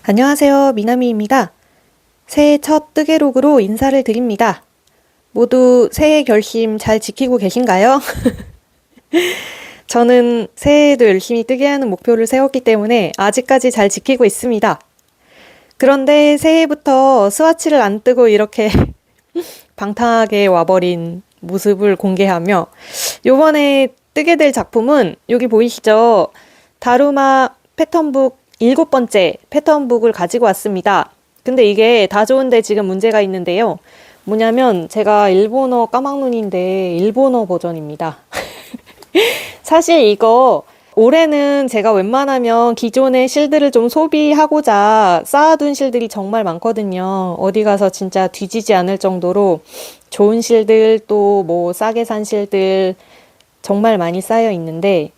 안녕하세요. 미나미입니다. 새해 첫 뜨개로그로 인사를 드립니다. 모두 새해 결심 잘 지키고 계신가요? 저는 새해에도 열심히 뜨개하는 목표를 세웠기 때문에 아직까지 잘 지키고 있습니다. 그런데 새해부터 스와치를 안 뜨고 이렇게 방탕하게 와버린 모습을 공개하며 요번에 뜨게 될 작품은 여기 보이시죠? 다루마 패턴북 7번째 패턴북을 가지고 왔습니다. 근데 이게 다 좋은데 지금 문제가 있는데요. 뭐냐면 제가 일본어 까막눈인데 일본어 버전입니다. 사실 이거 올해는 제가 웬만하면 기존의 실들을 좀 소비하고자 쌓아둔 실들이 정말 많거든요. 어디 가서 진짜 뒤지지 않을 정도로 좋은 실들 또 뭐 싸게 산 실들 정말 많이 쌓여 있는데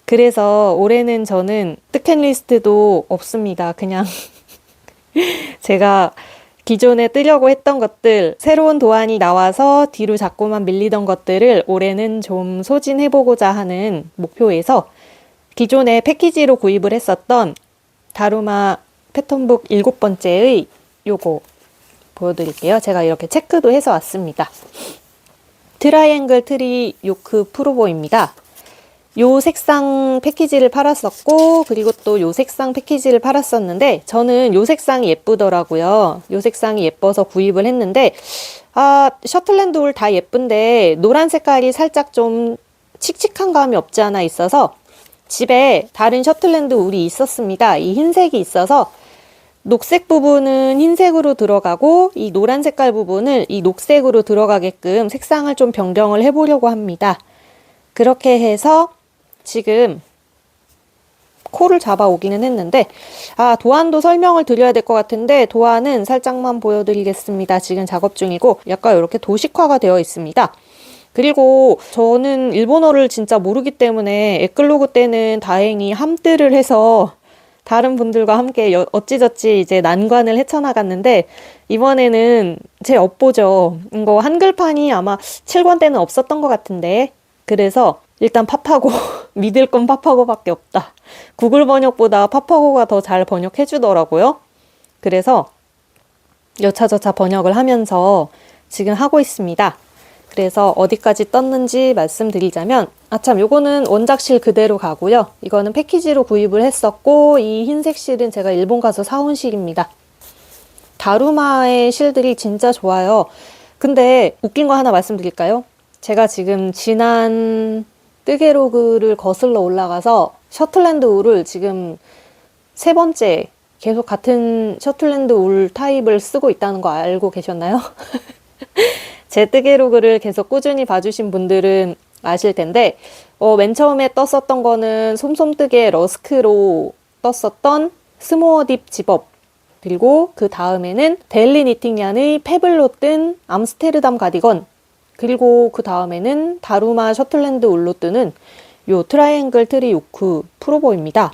그래서 올해는 저는 뜨캔리스트도 없습니다. 그냥 제가 기존에 뜨려고 했던 것들, 새로운 도안이 나와서 뒤로 자꾸만 밀리던 것들을 올해는 좀 소진해보고자 하는 목표에서 기존에 패키지로 구입을 했었던 다루마 패턴북 7번째의 요거 보여드릴게요. 제가 이렇게 체크도 해서 왔습니다. 트라이앵글 트리 요크 프로보입니다. 요 색상 패키지를 팔았었고 그리고 또 요 색상 패키지를 팔았었는데 저는 요 색상이 예쁘더라고요. 요 색상이 예뻐서 구입을 했는데 셔틀랜드 울 다 예쁜데 노란 색깔이 살짝 좀 칙칙한 감이 없지 않아 있어서 집에 다른 셔틀랜드 울이 있었습니다. 이 흰색이 있어서 녹색 부분은 흰색으로 들어가고 이 노란 색깔 부분을 이 녹색으로 들어가게끔 색상을 좀 변경을 해보려고 합니다. 그렇게 해서 지금 코를 잡아 오기는 했는데 도안도 설명을 드려야 될 것 같은데 도안은 살짝만 보여드리겠습니다. 지금 작업 중이고 약간 이렇게 도식화가 되어 있습니다. 그리고 저는 일본어를 진짜 모르기 때문에 에클로그 때는 다행히 함뜨를 해서 다른 분들과 함께 어찌저찌 이제 난관을 헤쳐나갔는데 이번에는 제 업보죠. 이거 한글판이 아마 7권 때는 없었던 것 같은데 그래서 일단 팝하고 믿을 건 팝하고밖에 없다. 구글 번역보다 팝하고가 더 잘 번역해 주더라고요. 그래서 여차저차 번역을 하면서 지금 하고 있습니다. 그래서 어디까지 떴는지 말씀드리자면 참 요거는 원작실 그대로 가고요. 이거는 패키지로 구입을 했었고 이 흰색 실은 제가 일본 가서 사온 실입니다. 다루마의 실들이 진짜 좋아요. 근데 웃긴 거 하나 말씀드릴까요? 제가 지금 지난 뜨개로그를 거슬러 올라가서 셔틀랜드 울을 지금 3번째 계속 같은 셔틀랜드 울 타입을 쓰고 있다는 거 알고 계셨나요? 제 뜨개로그를 계속 꾸준히 봐주신 분들은 아실 텐데 맨 처음에 떴었던 거는 솜솜뜨개 러스크로 떴었던 스모어딥 집업 그리고 그 다음에는 데일리 니팅얀의 페블로 뜬 암스테르담 가디건 그리고 그 다음에는 다루마 셔틀랜드 울로 뜨는 요 트라이앵글 트리 요크 프로보입니다.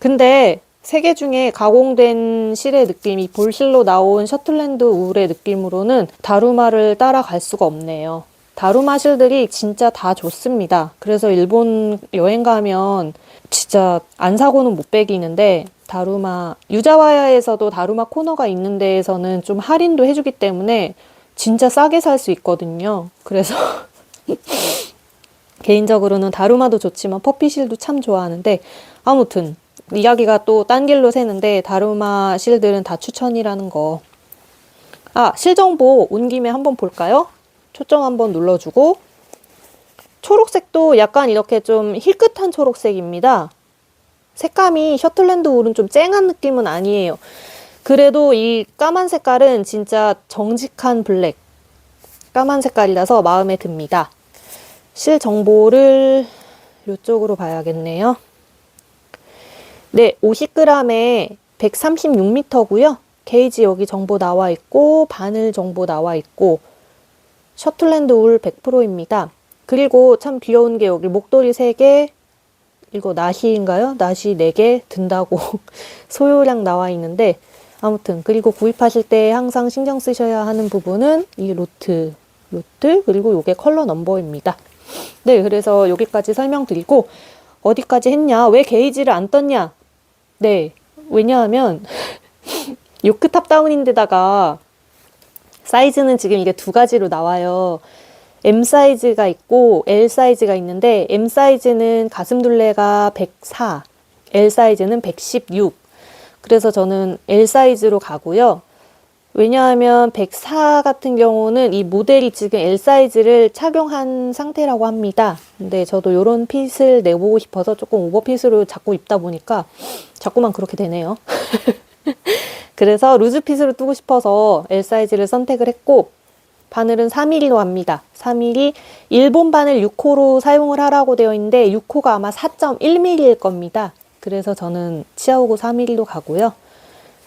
근데 세 개 중에 가공된 실의 느낌이 볼실로 나온 셔틀랜드 울의 느낌으로는 다루마를 따라갈 수가 없네요. 다루마 실들이 진짜 다 좋습니다. 그래서 일본 여행 가면 진짜 안 사고는 못 배기는데 다루마 유자와야에서도 다루마 코너가 있는 데에서는 좀 할인도 해주기 때문에 진짜 싸게 살 수 있거든요. 그래서 개인적으로는 다루마도 좋지만 퍼피실도 참 좋아하는데 아무튼 이야기가 또 딴 길로 새는데 다루마 실들은 다 추천이라는 거. 실 정보 온 김에 한번 볼까요? 초점 한번 눌러주고 초록색도 약간 이렇게 좀 힐끗한 초록색입니다. 색감이 셔틀랜드 울은 좀 쨍한 느낌은 아니에요. 그래도 이 까만 색깔은 진짜 정직한 블랙 까만 색깔이라서 마음에 듭니다. 실 정보를 이쪽으로 봐야겠네요. 네, 50g에 136m고요. 게이지 여기 정보 나와 있고 바늘 정보 나와 있고 셔틀랜드 울 100%입니다. 그리고 참 귀여운 게 여기 목도리 3개 이거 나시인가요? 나시 4개 든다고 소요량 나와 있는데 아무튼 그리고 구입하실 때 항상 신경 쓰셔야 하는 부분은 이 로트 그리고 요게 컬러 넘버입니다. 네, 그래서 여기까지 설명드리고 어디까지 했냐? 왜 게이지를 안 떴냐? 네, 왜냐하면 요크 탑다운인데다가 사이즈는 지금 이게 두 가지로 나와요. M 사이즈가 있고 L 사이즈가 있는데 M 사이즈는 가슴 둘레가 104, L 사이즈는 116. 그래서 저는 L 사이즈로 가고요. 왜냐하면 104 같은 경우는 이 모델이 지금 L 사이즈를 착용한 상태라고 합니다. 근데 저도 이런 핏을 내보고 싶어서 조금 오버핏으로 자꾸 입다 보니까 자꾸만 그렇게 되네요. 그래서 루즈 핏으로 뜨고 싶어서 L 사이즈를 선택을 했고, 바늘은 3mm로 합니다. 3mm, 일본 바늘 6호로 사용을 하라고 되어 있는데 6호가 아마 4.1mm일 겁니다. 그래서 저는 치아오고 3mm로 가고요.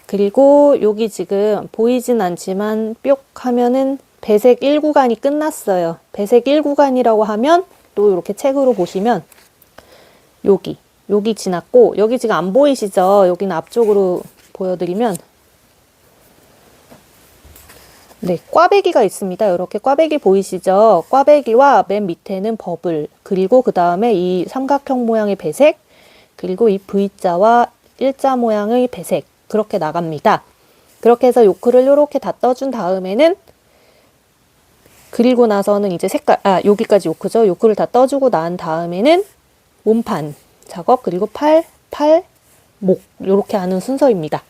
그리고 여기 지금 보이진 않지만 뿅 하면은 배색 1구간이 끝났어요. 배색 1구간이라고 하면 또 이렇게 책으로 보시면 여기 지났고, 여기 지금 안 보이시죠? 여기는 앞쪽으로 보여드리면 네, 꽈배기가 있습니다. 이렇게 꽈배기 보이시죠? 꽈배기와 맨 밑에는 버블, 그리고 그 다음에 이 삼각형 모양의 배색, 그리고 이 V자와 일자 모양의 배색, 그렇게 나갑니다. 그렇게 해서 요크를 이렇게 다 떠준 다음에는, 그리고 나서는 이제 색깔, 여기까지 요크죠. 요크를 다 떠주고 난 다음에는 몸판 작업, 그리고 팔, 목, 요렇게 하는 순서입니다.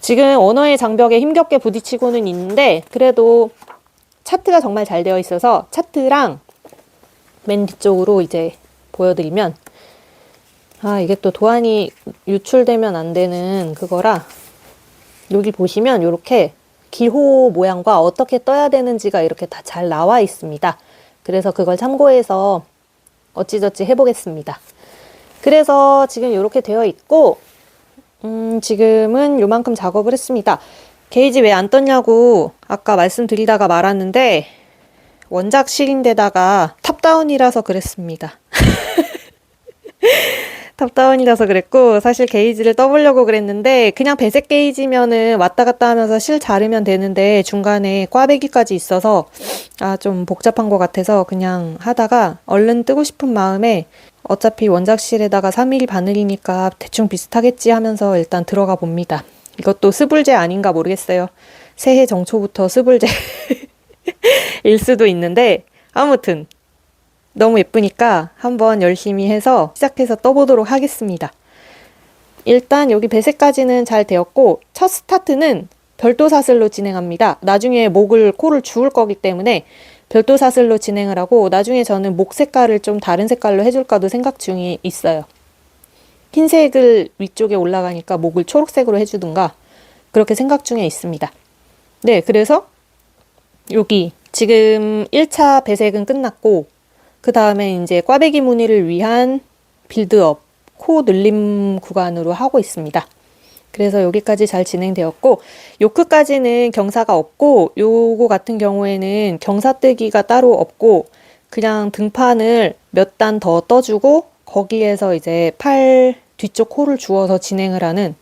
지금 언어의 장벽에 힘겹게 부딪히고는 있는데, 그래도 차트가 정말 잘 되어 있어서 차트랑 맨 뒤쪽으로 이제 보여드리면, 이게 또 도안이 유출되면 안 되는 그거라, 여기 보시면 이렇게 기호 모양과 어떻게 떠야 되는지가 이렇게 다 잘 나와 있습니다. 그래서 그걸 참고해서 어찌저찌 해보겠습니다. 그래서 지금 이렇게 되어 있고, 지금은 요만큼 작업을 했습니다. 게이지 왜 안 떴냐고 아까 말씀드리다가 말았는데, 원작실인데다가 탑다운이라서 그랬습니다. 탑다운이라서 그랬고, 사실 게이지를 떠보려고 그랬는데 그냥 배색 게이지면은 왔다 갔다 하면서 실 자르면 되는데 중간에 꽈배기까지 있어서 좀 복잡한 것 같아서 그냥 하다가 얼른 뜨고 싶은 마음에, 어차피 원작실에다가 3mm 바늘이니까 대충 비슷하겠지 하면서 일단 들어가 봅니다. 이것도 스불제 아닌가 모르겠어요. 새해 정초부터 스불제 일 수도 있는데, 아무튼 너무 예쁘니까 한번 열심히 해서 시작해서 떠보도록 하겠습니다. 일단 여기 배색까지는 잘 되었고, 첫 스타트는 별도 사슬로 진행합니다. 나중에 목을, 코를 주울 거기 때문에 별도 사슬로 진행을 하고, 나중에 저는 목 색깔을 좀 다른 색깔로 해줄까도 생각 중에 있어요. 흰색을 위쪽에 올라가니까 목을 초록색으로 해주든가 그렇게 생각 중에 있습니다. 네, 그래서 여기 지금 1차 배색은 끝났고, 그 다음에 이제 꽈배기 무늬를 위한 빌드업, 코 늘림 구간으로 하고 있습니다. 그래서 여기까지 잘 진행되었고, 요크까지는 경사가 없고, 요거 같은 경우에는 경사뜨기가 따로 없고, 그냥 등판을 몇 단 더 떠주고 거기에서 이제 팔 뒤쪽 코를 주워서 진행을 하는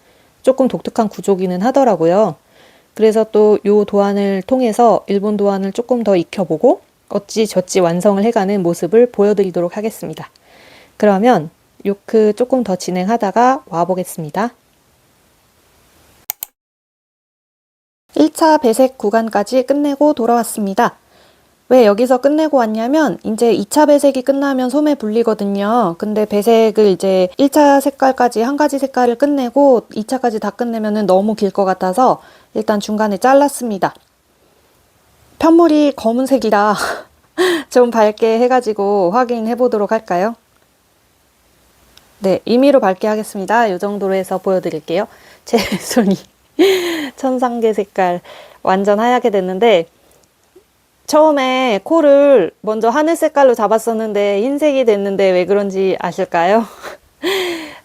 조금 독특한 구조기는 하더라고요. 그래서 또 요 도안을 통해서 일본 도안을 조금 더 익혀보고 어찌저찌 완성을 해가는 모습을 보여드리도록 하겠습니다. 그러면 요크 조금 더 진행하다가 와보겠습니다. 1차 배색 구간까지 끝내고 돌아왔습니다. 왜 여기서 끝내고 왔냐면, 이제 2차 배색이 끝나면 소매 불리거든요. 근데 배색을 이제 1차 색깔까지 한 가지 색깔을 끝내고 2차까지 다 끝내면 너무 길 것 같아서 일단 중간에 잘랐습니다. 편물이 검은색이라 좀 밝게 해가지고 확인해 보도록 할까요? 네, 임의로 밝게 하겠습니다. 이 정도로 해서 보여드릴게요. 제 손이 천상계 색깔 완전 하얗게 됐는데, 처음에 코를 먼저 하늘 색깔로 잡았었는데 흰색이 됐는데 왜 그런지 아실까요?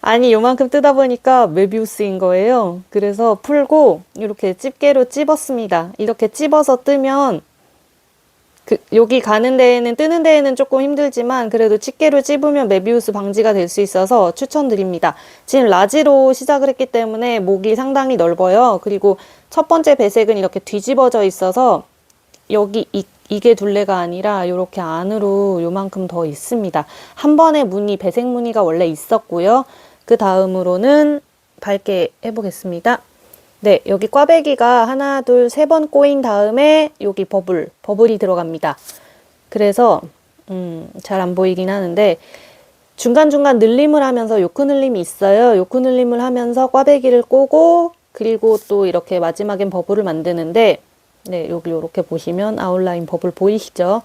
아니, 요만큼 뜨다 보니까 메비우스인 거예요. 그래서 풀고 이렇게 집게로 찝었습니다. 이렇게 찝어서 뜨면 여기 가는 데에는, 뜨는 데에는 조금 힘들지만 그래도 집게로 찝으면 메비우스 방지가 될 수 있어서 추천드립니다. 지금 라지로 시작을 했기 때문에 목이 상당히 넓어요. 그리고 첫 번째 배색은 이렇게 뒤집어져 있어서 여기 이게 둘레가 아니라 이렇게 안으로 요만큼 더 있습니다. 한 번에 무늬, 배색 무늬가 원래 있었고요. 그 다음으로는 밝게 해보겠습니다. 네, 여기 꽈배기가 하나, 둘, 세 번 꼬인 다음에 여기 버블이 들어갑니다. 그래서 잘 안 보이긴 하는데 중간중간 늘림을 하면서 요크 늘림이 있어요. 요크 늘림을 하면서 꽈배기를 꼬고 그리고 또 이렇게 마지막엔 버블을 만드는데 네, 여기 이렇게 보시면 아웃라인 버블 보이시죠?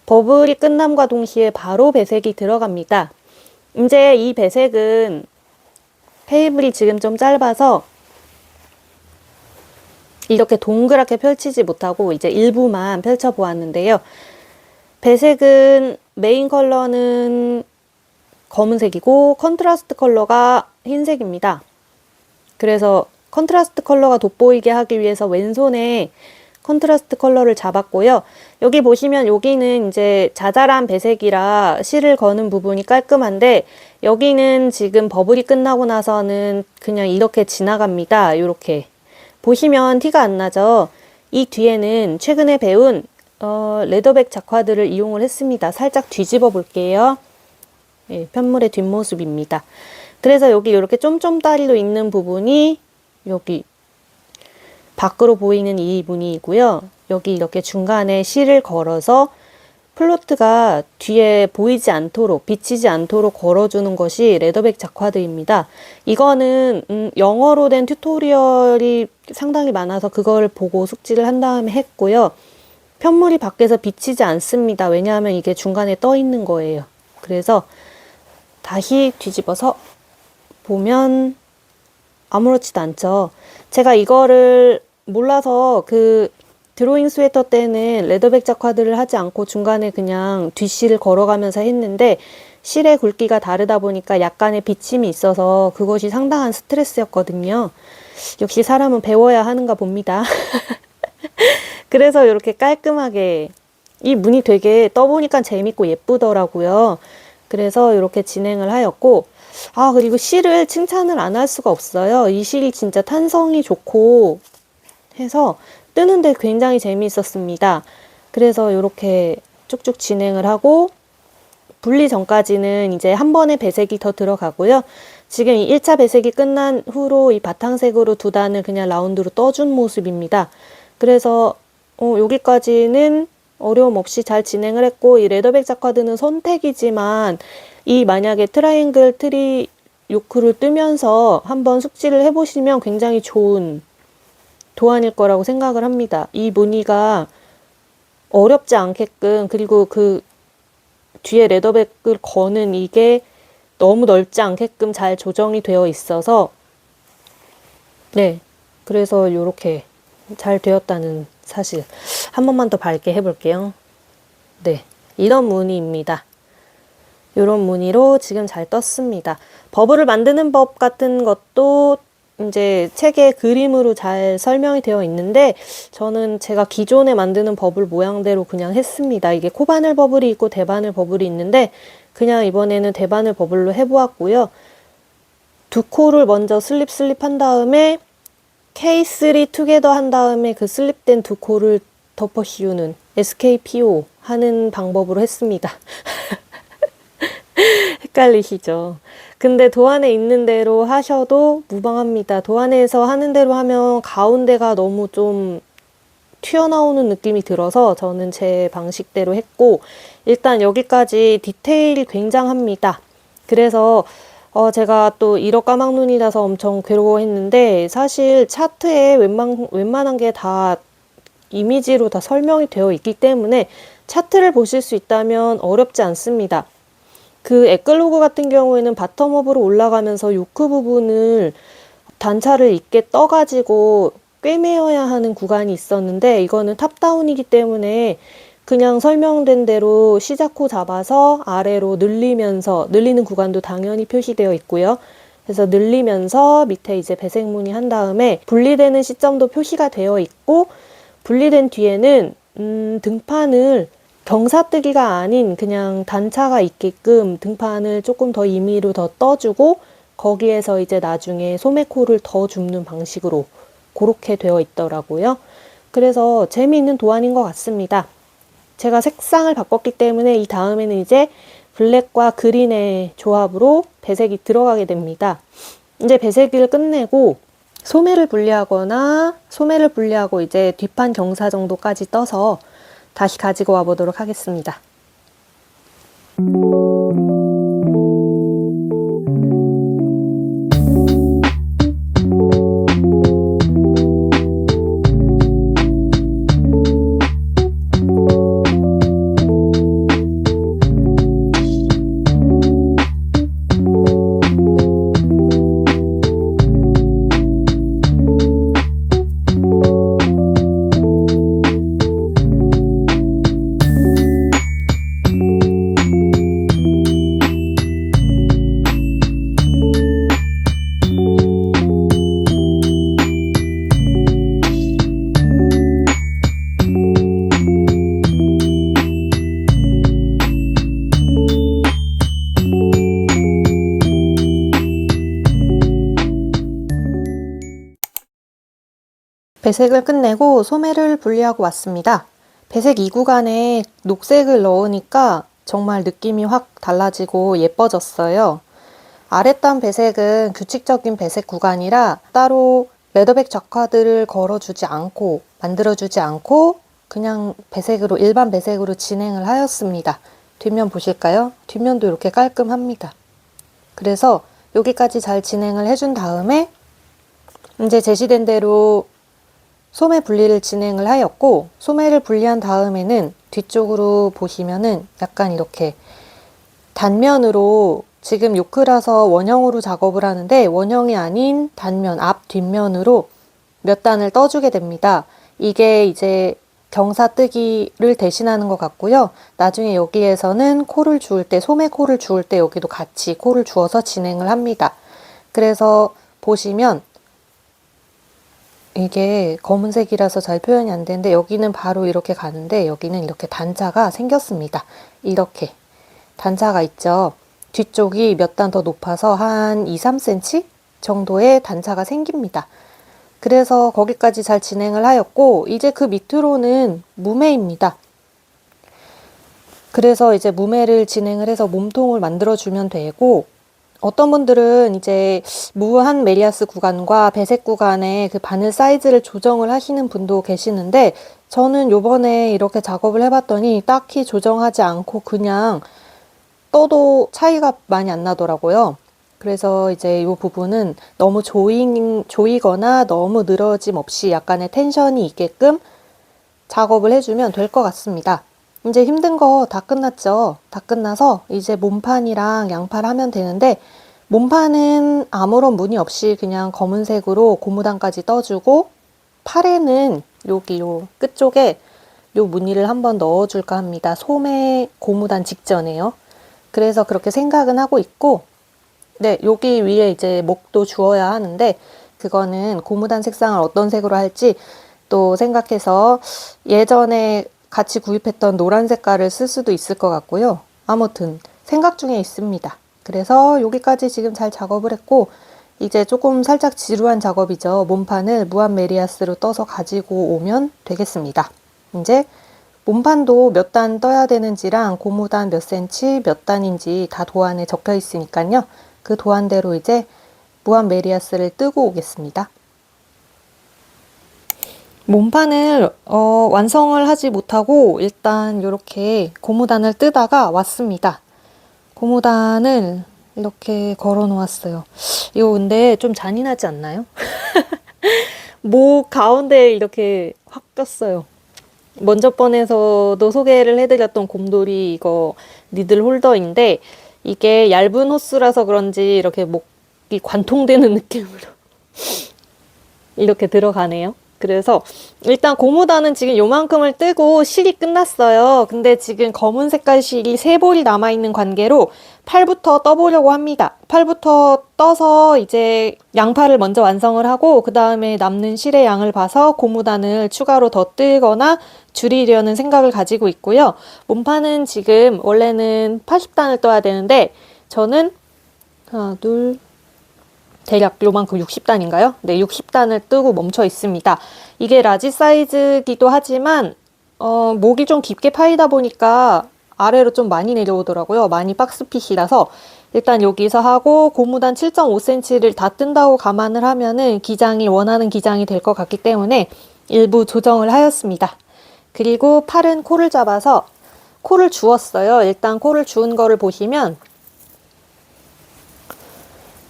버블이 끝남과 동시에 바로 배색이 들어갑니다. 이제 이 배색은 테이블이 지금 좀 짧아서 이렇게 동그랗게 펼치지 못하고 이제 일부만 펼쳐 보았는데요. 배색은 메인 컬러는 검은색이고 컨트라스트 컬러가 흰색입니다. 그래서 컨트라스트 컬러가 돋보이게 하기 위해서 왼손에 컨트라스트 컬러를 잡았고요. 여기 보시면 여기는 이제 자잘한 배색이라 실을 거는 부분이 깔끔한데 여기는 지금 버블이 끝나고 나서는 그냥 이렇게 지나갑니다. 이렇게 보시면 티가 안 나죠. 이 뒤에는 최근에 배운 레더백 작화들을 이용을 했습니다. 살짝 뒤집어 볼게요. 예, 편물의 뒷모습입니다. 그래서 여기 이렇게 쫌쫌다리로 있는 부분이 여기 밖으로 보이는 이 무늬이고요. 여기 이렇게 중간에 실을 걸어서 플로트가 뒤에 보이지 않도록, 비치지 않도록 걸어주는 것이 레더백 작화들입니다. 이거는 영어로 된 튜토리얼이 상당히 많아서 그걸 보고 숙지를 한 다음에 했고요. 편물이 밖에서 비치지 않습니다. 왜냐하면 이게 중간에 떠 있는 거예요. 그래서 다시 뒤집어서 보면 아무렇지도 않죠. 제가 이거를 몰라서 그 드로잉 스웨터 때는 레더백 작화들을 하지 않고 중간에 그냥 뒷실을 걸어가면서 했는데 실의 굵기가 다르다 보니까 약간의 비침이 있어서 그것이 상당한 스트레스였거든요. 역시 사람은 배워야 하는가 봅니다. 그래서 이렇게 깔끔하게 이 무늬 되게 떠보니까 재밌고 예쁘더라고요. 그래서 이렇게 진행을 하였고 그리고 실을 칭찬을 안 할 수가 없어요. 이 실이 진짜 탄성이 좋고 해서 뜨는데 굉장히 재미있었습니다. 그래서 이렇게 쭉쭉 진행을 하고 분리 전까지는 이제 한 번에 배색이 더 들어가고요. 지금 이 1차 배색이 끝난 후로 이 바탕색으로 두 단을 그냥 라운드로 떠준 모습입니다. 그래서 여기까지는 어려움 없이 잘 진행을 했고 이 레더백 작화드는 선택이지만 이 만약에 트라이앵글 트리 요크를 뜨면서 한번 숙지를 해보시면 굉장히 좋은 도안일 거라고 생각을 합니다. 이 무늬가 어렵지 않게끔 그리고 그 뒤에 레더백을 거는 이게 너무 넓지 않게끔 잘 조정이 되어 있어서 네, 그래서 이렇게 잘 되었다는 사실 한 번만 더 밝게 해볼게요. 네, 이런 무늬입니다. 이런 무늬로 지금 잘 떴습니다. 버블을 만드는 법 같은 것도 이제 책에 그림으로 잘 설명이 되어 있는데 저는 제가 기존에 만드는 버블 모양대로 그냥 했습니다. 이게 코바늘 버블이 있고 대바늘 버블이 있는데 그냥 이번에는 대바늘 버블로 해보았고요. 두 코를 먼저 슬립 한 다음에 K3 투게더 한 다음에 그 슬립된 두 코를 덮어 씌우는 SKPO 하는 방법으로 했습니다. 헷갈리시죠? 근데 도안에 있는 대로 하셔도 무방합니다. 도안에서 하는 대로 하면 가운데가 너무 좀 튀어나오는 느낌이 들어서 저는 제 방식대로 했고 일단 여기까지 디테일이 굉장합니다. 그래서 제가 또 1억 까막눈이라서 엄청 괴로워했는데 사실 차트에 웬만한 게 다 이미지로 다 설명이 되어 있기 때문에 차트를 보실 수 있다면 어렵지 않습니다. 그 에클로그 같은 경우에는 바텀업으로 올라가면서 요크 부분을 단차를 있게 떠가지고 꿰매어야 하는 구간이 있었는데 이거는 탑다운이기 때문에 그냥 설명된 대로 시작호 잡아서 아래로 늘리면서 늘리는 구간도 당연히 표시되어 있고요. 그래서 늘리면서 밑에 이제 배색무늬 한 다음에 분리되는 시점도 표시가 되어 있고 분리된 뒤에는 등판을 경사뜨기가 아닌 그냥 단차가 있게끔 등판을 조금 더 임의로 더 떠주고 거기에서 이제 나중에 소매코를 더 줍는 방식으로 그렇게 되어 있더라고요. 그래서 재미있는 도안인 것 같습니다. 제가 색상을 바꿨기 때문에 이 다음에는 이제 블랙과 그린의 조합으로 배색이 들어가게 됩니다. 이제 배세기를 끝내고 소매를 분리하고 이제 뒷판 경사 정도까지 떠서 다시 가지고 와 보도록 하겠습니다. 배색을 끝내고 소매를 분리하고 왔습니다. 배색 2구간에 녹색을 넣으니까 정말 느낌이 확 달라지고 예뻐졌어요. 아랫단 배색은 규칙적인 배색 구간이라 따로 레더백 작화들을 만들어주지 않고 그냥 일반 배색으로 진행을 하였습니다. 뒷면 보실까요? 뒷면도 이렇게 깔끔합니다. 그래서 여기까지 잘 진행을 해준 다음에 이제 제시된 대로 소매 분리를 진행을 하였고, 소매를 분리한 다음에는 뒤쪽으로 보시면은 약간 이렇게 단면으로, 지금 요크라서 원형으로 작업을 하는데 원형이 아닌 단면, 앞 뒷면으로 몇 단을 떠주게 됩니다. 이게 이제 경사뜨기를 대신하는 것 같고요. 나중에 여기에서는 코를 주울 때, 소매 코를 주울 때 여기도 같이 코를 주어서 진행을 합니다. 그래서 보시면 이게 검은색이라서 잘 표현이 안 되는데 여기는 바로 이렇게 가는데 여기는 이렇게 단차가 생겼습니다. 이렇게 단차가 있죠. 뒤쪽이 몇 단 더 높아서 한 2, 3cm 정도의 단차가 생깁니다. 그래서 거기까지 잘 진행을 하였고, 이제 그 밑으로는 무매입니다. 그래서 이제 무매를 진행을 해서 몸통을 만들어주면 되고, 어떤 분들은 이제 무한 메리아스 구간과 배색 구간의 그 바늘 사이즈를 조정을 하시는 분도 계시는데, 저는 요번에 이렇게 작업을 해봤더니 딱히 조정하지 않고 그냥 떠도 차이가 많이 안 나더라고요. 그래서 이제 이 부분은 너무 조이거나 너무 늘어짐 없이 약간의 텐션이 있게끔 작업을 해주면 될 것 같습니다. 이제 힘든 거 다 끝났죠. 다 끝나서 이제 몸판이랑 양팔 하면 되는데, 몸판은 아무런 무늬 없이 그냥 검은색으로 고무단까지 떠주고, 팔에는 여기 요 끝쪽에 요 무늬를 한번 넣어줄까 합니다. 소매 고무단 직전에요. 그래서 그렇게 생각은 하고 있고, 네, 여기 위에 이제 목도 주어야 하는데, 그거는 고무단 색상을 어떤 색으로 할지 또 생각해서 예전에 같이 구입했던 노란 색깔을 쓸 수도 있을 것 같고요. 아무튼 생각 중에 있습니다. 그래서 여기까지 지금 잘 작업을 했고, 이제 조금 살짝 지루한 작업이죠. 몸판을 무한 메리아스로 떠서 가지고 오면 되겠습니다. 이제 몸판도 몇 단 떠야 되는지랑 고무단 몇 cm 몇 단인지 다 도안에 적혀 있으니까요. 그 도안대로 이제 무한 메리아스를 뜨고 오겠습니다. 몸판을 완성을 하지 못하고 일단 이렇게 고무단을 뜨다가 왔습니다. 고무단을 이렇게 걸어 놓았어요. 이거 근데 좀 잔인하지 않나요? 목 가운데에 이렇게 확 꼈어요. 먼저 번에서도 소개를 해드렸던 곰돌이 이거 니들 홀더인데, 이게 얇은 호스라서 그런지 이렇게 목이 관통되는 느낌으로 이렇게 들어가네요. 그래서 일단 고무단은 지금 요만큼을 뜨고 실이 끝났어요. 근데 지금 검은 색깔 실이 3볼이 남아있는 관계로 팔부터 떠보려고 합니다. 팔부터 떠서 이제 양팔을 먼저 완성을 하고, 그 다음에 남는 실의 양을 봐서 고무단을 추가로 더 뜨거나 줄이려는 생각을 가지고 있고요. 몸판은 지금 원래는 80단을 떠야 되는데, 저는 하나, 둘, 대략 요만큼 60단인가요? 네, 60단을 뜨고 멈춰 있습니다. 이게 라지 사이즈기도 하지만 목이 좀 깊게 파이다 보니까 아래로 좀 많이 내려오더라고요. 많이 박스핏이라서 일단 여기서 하고 고무단 7.5cm를 다 뜬다고 감안을 하면은 기장이 원하는 기장이 될 것 같기 때문에 일부 조정을 하였습니다. 그리고 팔은 코를 잡아서 코를 주었어요. 일단 코를 주은 거를 보시면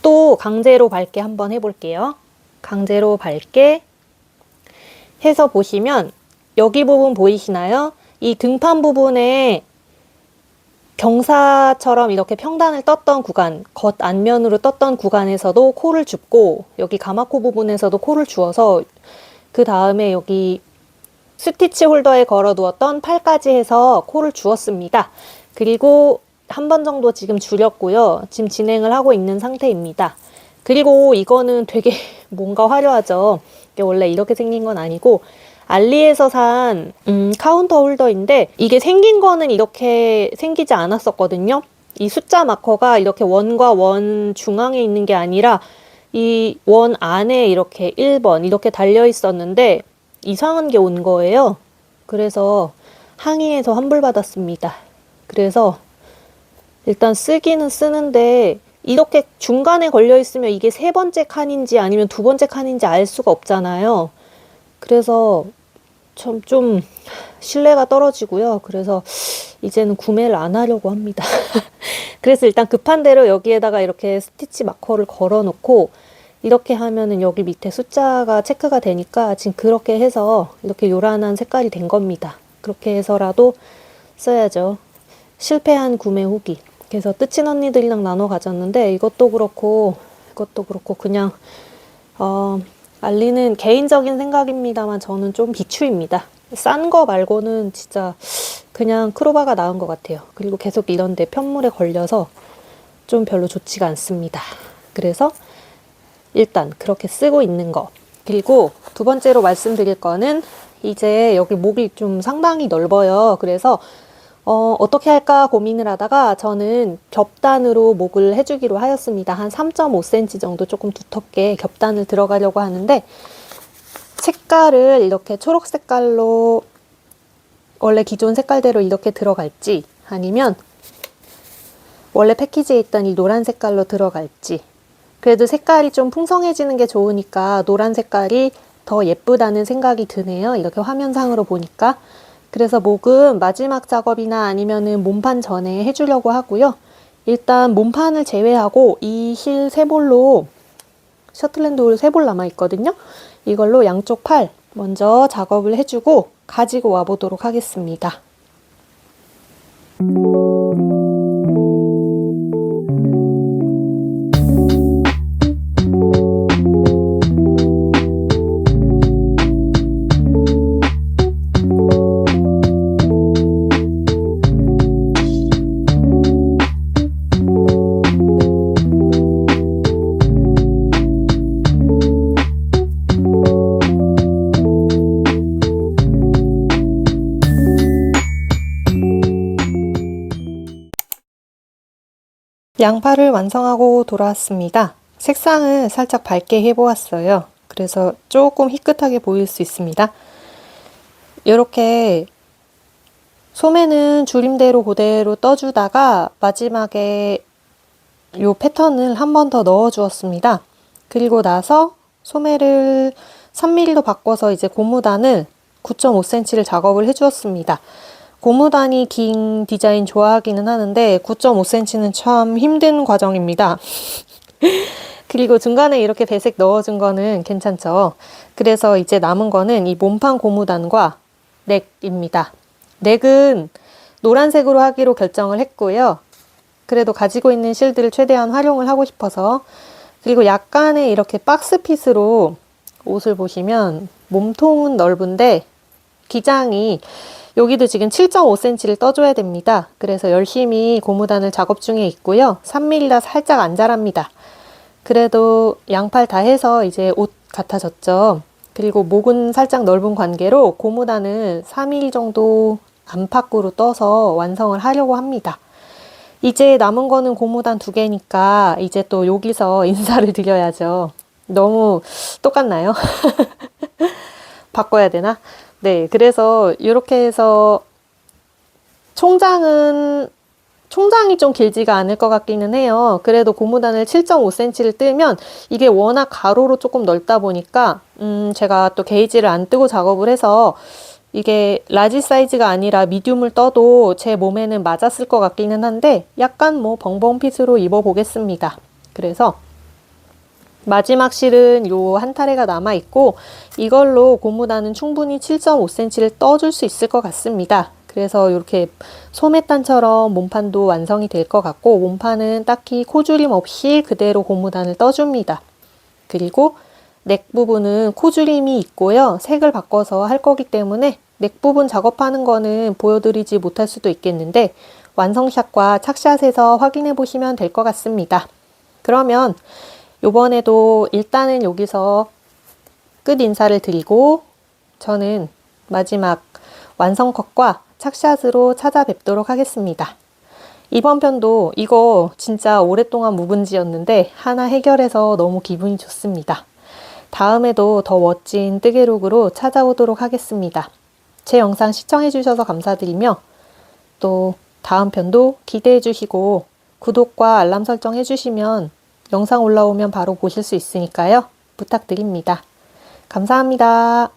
또 강제로 밝게 한번 해볼게요. 강제로 밝게 해서 보시면 여기 부분 보이시나요? 이 등판 부분에 경사처럼 이렇게 평단을 떴던 구간, 겉 안면으로 떴던 구간에서도 코를 줍고 여기 가마코 부분에서도 코를 주어서 그 다음에 여기 스티치 홀더에 걸어 두었던 팔까지 해서 코를 주었습니다. 그리고 한 번 정도 지금 줄였고요. 지금 진행을 하고 있는 상태입니다. 그리고 이거는 되게 뭔가 화려하죠. 이게 원래 이렇게 생긴 건 아니고 알리에서 산 카운터 홀더인데 이게 생긴 거는 이렇게 생기지 않았었거든요. 이 숫자 마커가 이렇게 원과 원 중앙에 있는 게 아니라 이 원 안에 이렇게 1번 이렇게 달려 있었는데 이상한 게 온 거예요. 그래서 항의해서 환불받았습니다. 그래서 일단 쓰기는 쓰는데 이렇게 중간에 걸려 있으면 이게 세 번째 칸인지 아니면 두 번째 칸인지 알 수가 없잖아요. 그래서 좀 신뢰가 떨어지고요. 그래서 이제는 구매를 안 하려고 합니다. 그래서 일단 급한 대로 여기에다가 이렇게 스티치 마커를 걸어 놓고 이렇게 하면은 여기 밑에 숫자가 체크가 되니까 지금 그렇게 해서 이렇게 요란한 색깔이 된 겁니다. 그렇게 해서라도 써야죠. 실패한 구매 후기. 그래서 뜨친 언니들이랑 나눠 가졌는데 이것도 그렇고 그냥 알리는 개인적인 생각입니다만 저는 좀 비추입니다. 싼 거 말고는 진짜 그냥 크로바가 나은 것 같아요. 그리고 계속 이런데 편물에 걸려서 좀 별로 좋지가 않습니다. 그래서 일단 그렇게 쓰고 있는 거. 그리고 두 번째로 말씀드릴 거는 이제 여기 목이 좀 상당히 넓어요. 그래서 어떻게 할까 고민을 하다가 저는 겹단으로 목을 해주기로 하였습니다. 한 3.5cm 정도 조금 두텁게 겹단을 들어가려고 하는데 색깔을 이렇게 초록 색깔로 원래 기존 색깔대로 이렇게 들어갈지 아니면 원래 패키지에 있던 이 노란 색깔로 들어갈지 그래도 색깔이 좀 풍성해지는 게 좋으니까 노란 색깔이 더 예쁘다는 생각이 드네요. 이렇게 화면상으로 보니까. 그래서 목은 마지막 작업이나 아니면은 몸판 전에 해주려고 하고요. 일단 몸판을 제외하고 이 실 세 볼로 셔틀랜드 홀 세 볼 남아있거든요. 이걸로 양쪽 팔 먼저 작업을 해주고 가지고 와보도록 하겠습니다. 양팔을 완성하고 돌아왔습니다. 색상을 살짝 밝게 해보았어요. 그래서 조금 희끗하게 보일 수 있습니다. 이렇게 소매는 줄임대로 그대로 떠주다가 마지막에 이 패턴을 한 번 더 넣어 주었습니다. 그리고 나서 소매를 3mm로 바꿔서 이제 고무단을 9.5cm를 작업을 해 주었습니다. 고무단이 긴 디자인 좋아하기는 하는데 9.5cm는 참 힘든 과정입니다. 그리고 중간에 이렇게 배색 넣어준 거는 괜찮죠. 그래서 이제 남은 거는 이 몸판 고무단과 넥입니다. 넥은 노란색으로 하기로 결정을 했고요. 그래도 가지고 있는 실들을 최대한 활용을 하고 싶어서. 그리고 약간의 이렇게 박스핏으로 옷을 보시면 몸통은 넓은데 기장이 여기도 지금 7.5cm를 떠줘야 됩니다. 그래서 열심히 고무단을 작업 중에 있고요. 3mm라 살짝 안 자랍니다. 그래도 양팔 다 해서 이제 옷 같아졌죠. 그리고 목은 살짝 넓은 관계로 고무단을 3mm 정도 안팎으로 떠서 완성을 하려고 합니다. 이제 남은 거는 고무단 2개니까 이제 또 여기서 인사를 드려야죠. 너무 똑같나요? 바꿔야 되나? 네, 그래서 이렇게 해서 총장은 수상이 좀 길지가 않을 것 같기는 해요. 그래도 고무단을 7.5cm를 뜨면 이게 워낙 가로로 조금 넓다 보니까 제가 또 게이지를 안 뜨고 작업을 해서 이게 라지 사이즈가 아니라 미디움을 떠도 제 몸에는 맞았을 것 같기는 한데 약간 뭐 벙벙핏으로 입어보겠습니다. 그래서 마지막 실은 요 한 타래가 남아 있고 이걸로 고무단은 충분히 7.5cm를 떠줄 수 있을 것 같습니다. 그래서 이렇게 소매단처럼 몸판도 완성이 될 것 같고 몸판은 딱히 코줄임 없이 그대로 고무단을 떠줍니다. 그리고 넥 부분은 코줄임이 있고요. 색을 바꿔서 할 거기 때문에 넥 부분 작업하는 거는 보여드리지 못할 수도 있겠는데 완성샷과 착샷에서 확인해 보시면 될 것 같습니다. 그러면 요번에도 일단은 여기서 끝 인사를 드리고 저는 마지막 완성컷과 착샷으로 찾아뵙도록 하겠습니다. 이번 편도 이거 진짜 오랫동안 묵은지였는데 하나 해결해서 너무 기분이 좋습니다. 다음에도 더 멋진 뜨개룩으로 찾아오도록 하겠습니다. 제 영상 시청해주셔서 감사드리며 또 다음 편도 기대해주시고 구독과 알람 설정 해주시면 영상 올라오면 바로 보실 수 있으니까요. 부탁드립니다. 감사합니다.